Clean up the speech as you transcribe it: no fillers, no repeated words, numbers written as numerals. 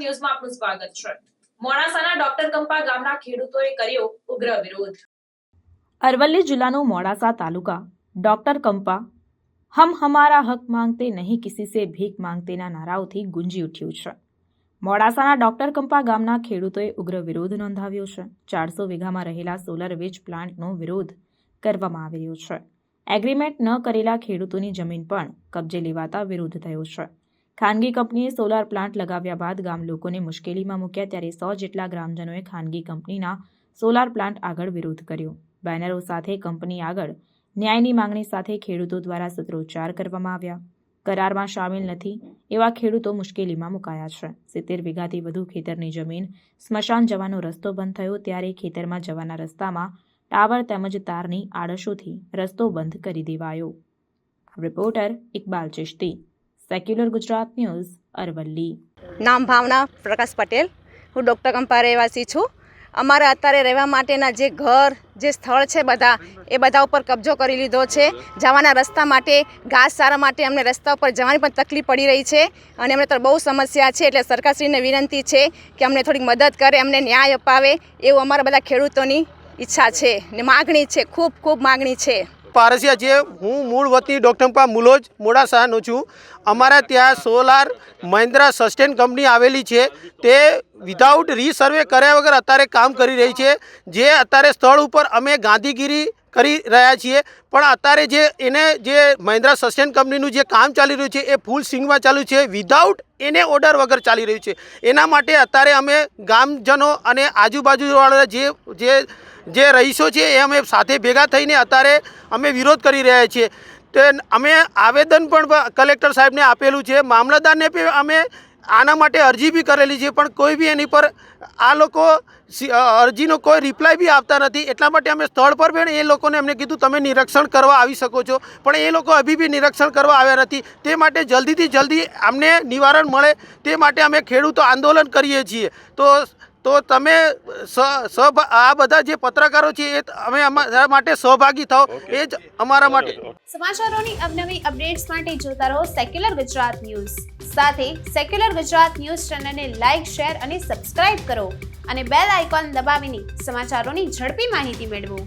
ન્યૂઝમાં આપનું સ્વાગત છે। મોડાસાના ડોક્ટર કંપા ગામના ખેડૂતોએ કર્યો ઉગ્ર વિરોધ। અરવલ્લી જિલ્લાનું મોડાસા તાલુકા ડોક્ટર કંપા હમ હમારા હક માંગતે નહીં કિસી સે ભીખ માંગતેના નારાઓથી ગુંજી ઉઠ્યું છે। મોડાસાના ડોક્ટર કંપા ગામના ખેડૂતોએ ઉગ્ર વિરોધ નોંધાવ્યો છે। 400 વીઘામાં રહેલા સોલર વીજ પ્લાન્ટનો વિરોધ કરવામાં આવી રહ્યો છે। એગ્રીમેન્ટ ન કરેલા ખેડૂતોની જમીન પણ કબજે લેવાતા વિરોધ થયો છે। ખાનગી કંપનીએ સોલાર પ્લાન્ટ લગાવ્યા બાદ ગામ લોકોને મુશ્કેલીમાં મૂક્યા, ત્યારે 100 જેટલા ગ્રામજનોએ ખાનગી કંપનીના સોલાર પ્લાન્ટ આગળ વિરોધ કર્યો। બેનરો સાથે કંપની આગળ ન્યાયની માંગણી સાથે ખેડૂતો દ્વારા સૂત્રોચ્ચાર કરવામાં આવ્યા। કરારમાં સામેલ નથી એવા ખેડૂતો મુશ્કેલીમાં મુકાયા છે। 70 વીઘાથી વધુ ખેતરની જમીન સ્મશાન જવાનો રસ્તો બંધ થયો, ત્યારે ખેતરમાં જવાના રસ્તામાં ટાવર તેમજ તારની આડશોથી રસ્તો બંધ કરી દેવાયો। Reporter Iqbal Chishti, secular Gujarat news, Aravalli. નામ ભાવના પ્રકાશ પટેલ। હું ડૉક્ટર કંપા રહેવાસી છું। અમારે અત્યારે રહેવા માટેના જે ઘર, જે સ્થળ છે બધા ઉપર કબજો કરી લીધો છે। જવાના રસ્તા માટે, ઘાસચારા માટે અમને રસ્તા ઉપર જવાની પણ તકલીફ પડી રહી છે અને અમને તો બહુ સમસ્યા છે। એટલે સરકારશ્રીને વિનંતી છે કે અમને થોડીક મદદ કરે, અમને ન્યાય અપાવે એવું અમારા બધા ખેડૂતોની ઈચ્છા છે ને માગણી છે, ખૂબ માગણી છે। પારસિયા છે। હું મૂળ વતની ડૉક્ટર કંપા મુલોજ મોડાસાનો છું। અમારા ત્યાં સોલાર મહિન્દ્રા સસ્ટેન કંપની આવેલી છે, તે વિધાઉટ રીસર્વે કર્યા વગર અત્યારે કામ કરી રહી છે। જે અત્યારે સ્થળ ઉપર અમે ગાંધીગીરી કરી રહ્યા છીએ, પણ અત્યારે જે મહિન્દ્રા સસ્ટેન કંપનીનું જે કામ ચાલી રહ્યું છે એ ફૂલ સ્વિંગમાં ચાલુ છે, વિધાઉટ એને ઓર્ડર વગર ચાલી રહ્યું છે। એના માટે અત્યારે અમે ગામજનો અને આજુબાજુવાળા જે રહીશો છે એ અમે સાથે ભેગા થઈને અત્યારે અમે વિરોધ કરી રહ્યા છીએ। તો અમે આવેદન પણ કલેક્ટર સાહેબને આપેલું છે, મામલતદારને પણ અમે આના માટે અરજી બી કરેલી છે, પણ કોઈ બી એની પર આ લોકો અરજીનો કોઈ રિપ્લાય બી આપતા નથી। એટલા માટે અમે સ્થળ પર પણ એ લોકોને અમને કીધું તમે નિરીક્ષણ કરવા આવી શકો છો, પણ એ લોકો હજી બી નિરીક્ષણ કરવા આવ્યા નથી। તે માટે જલ્દીથી જલ્દી અમને નિવારણ મળે તે માટે અમે ખેડૂતો આંદોલન કરીએ છીએ। તો તમે આ બધા જે પત્રકારો છે એ અમે અમારા માટે સહભાગી થાઓ, એ જ અમારા માટે। સમાચારોની અવનવી અપડેટ્સ માટે જોતા રહો સેક્યુલર ગુજરાત ન્યૂઝ। સાથે સેક્યુલર ગુજરાત ન્યૂઝ ચેનલને લાઇક, શેર અને સબસ્ક્રાઇબ કરો અને બેલ આઇકોન દબાવીને સમાચારોની ઝડપી માહિતી મેળવો।